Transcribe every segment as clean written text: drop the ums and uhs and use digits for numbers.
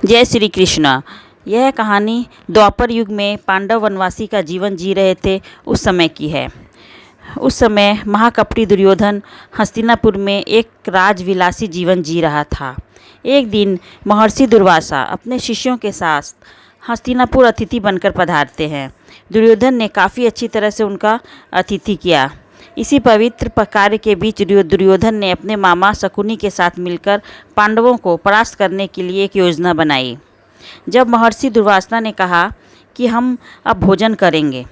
जय श्री कृष्ण। यह कहानी द्वापर युग में पांडव वनवासी का जीवन जी रहे थे उस समय की है। उस समय महाकपटी दुर्योधन हस्तिनापुर में एक राजविलासी जीवन जी रहा था। एक दिन महर्षि दुर्वासा अपने शिष्यों के साथ हस्तिनापुर अतिथि बनकर पधारते हैं। दुर्योधन ने काफ़ी अच्छी तरह से उनका अतिथि किया। इसी पवित्र कार्य के बीच दुर्योधन ने अपने मामा शकुनी के साथ मिलकर पांडवों को परास्त करने के लिए एक योजना बनाई। जब महर्षि दुर्वासा ने कहा कि हम अब भोजन करेंगे,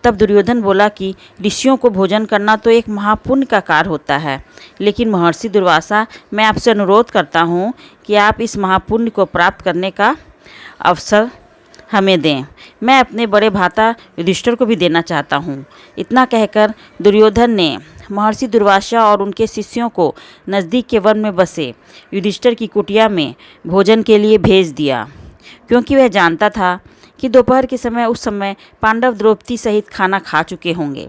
तब दुर्योधन बोला कि ऋषियों को भोजन करना तो एक महापुण्य का कार्य होता है, लेकिन महर्षि दुर्वासा, मैं आपसे अनुरोध करता हूँ कि आप इस महापुण्य को प्राप्त करने का अवसर हमें दें। मैं अपने बड़े भ्राता युधिष्ठिर को भी देना चाहता हूँ। इतना कहकर दुर्योधन ने महर्षि दुर्वासा और उनके शिष्यों को नज़दीक के वन में बसे युधिष्ठिर की कुटिया में भोजन के लिए भेज दिया, क्योंकि वह जानता था कि दोपहर के समय उस समय पांडव द्रौपदी सहित खाना खा चुके होंगे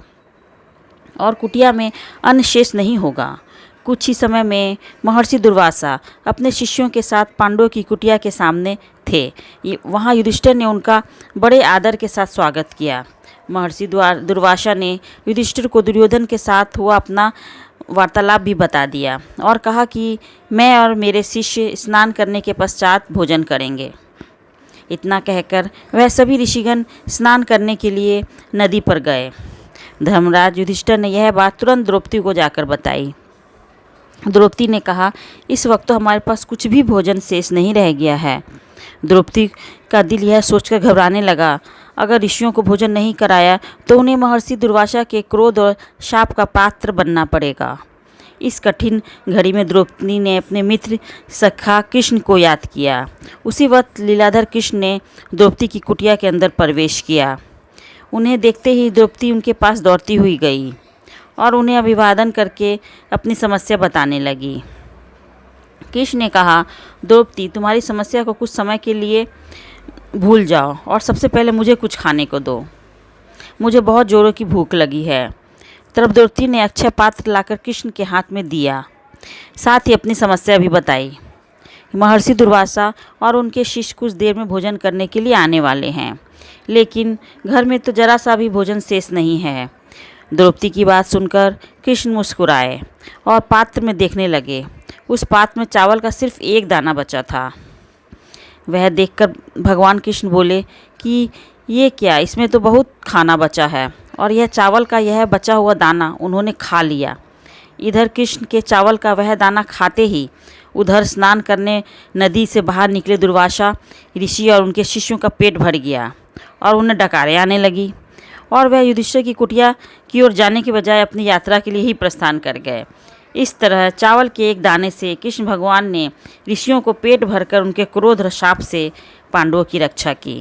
और कुटिया में अन्न शेष नहीं होगा। कुछ ही समय में महर्षि दुर्वासा अपने शिष्यों के साथ पांडवों की कुटिया के सामने थे। वहाँ युधिष्ठिर ने उनका बड़े आदर के साथ स्वागत किया। महर्षि दुर्वासा ने युधिष्ठिर को दुर्योधन के साथ हुआ अपना वार्तालाप भी बता दिया और कहा कि मैं और मेरे शिष्य स्नान करने के पश्चात भोजन करेंगे। इतना कहकर वह सभी ऋषिगण स्नान करने के लिए नदी पर गए। धर्मराज युधिष्ठिर ने यह बात तुरंत द्रौपदी को जाकर बताई। द्रौपदी ने कहा, इस वक्त तो हमारे पास कुछ भी भोजन शेष नहीं रह गया है। द्रौपदी का दिल यह सोचकर घबराने लगा, अगर ऋषियों को भोजन नहीं कराया तो उन्हें महर्षि दुर्वासा के क्रोध और शाप का पात्र बनना पड़ेगा। इस कठिन घड़ी में द्रौपदी ने अपने मित्र सखा कृष्ण को याद किया। उसी वक्त लीलाधर कृष्ण ने द्रौपदी की कुटिया के अंदर प्रवेश किया। उन्हें देखते ही द्रौपदी उनके पास दौड़ती हुई गई और उन्हें अभिवादन करके अपनी समस्या बताने लगी। कृष्ण ने कहा, द्रौपदी, तुम्हारी समस्या को कुछ समय के लिए भूल जाओ और सबसे पहले मुझे कुछ खाने को दो। मुझे बहुत जोरों की भूख लगी है। तब द्रौपदी ने अक्षय पात्र लाकर कृष्ण के हाथ में दिया, साथ ही अपनी समस्या भी बताई। महर्षि दुर्वासा और उनके शिष्य कुछ देर में भोजन करने के लिए आने वाले हैं, लेकिन घर में तो जरा सा भी भोजन शेष नहीं है। द्रौपदी की बात सुनकर कृष्ण मुस्कुराए और पात्र में देखने लगे। उस पात्र में चावल का सिर्फ एक दाना बचा था। वह देखकर भगवान कृष्ण बोले कि ये क्या, इसमें तो बहुत खाना बचा है और यह चावल का यह बचा हुआ दाना उन्होंने खा लिया। इधर कृष्ण के चावल का वह दाना खाते ही उधर स्नान करने नदी से बाहर निकले दुर्वासा ऋषि और उनके शिष्यों का पेट भर गया और उन्हें डकारें आने लगी और वह युधिष्ठिर की कुटिया की ओर जाने के बजाय अपनी यात्रा के लिए ही प्रस्थान कर गए। इस तरह चावल के एक दाने से कृष्ण भगवान ने ऋषियों को पेट भरकर उनके क्रोध और शाप से पांडवों की रक्षा की।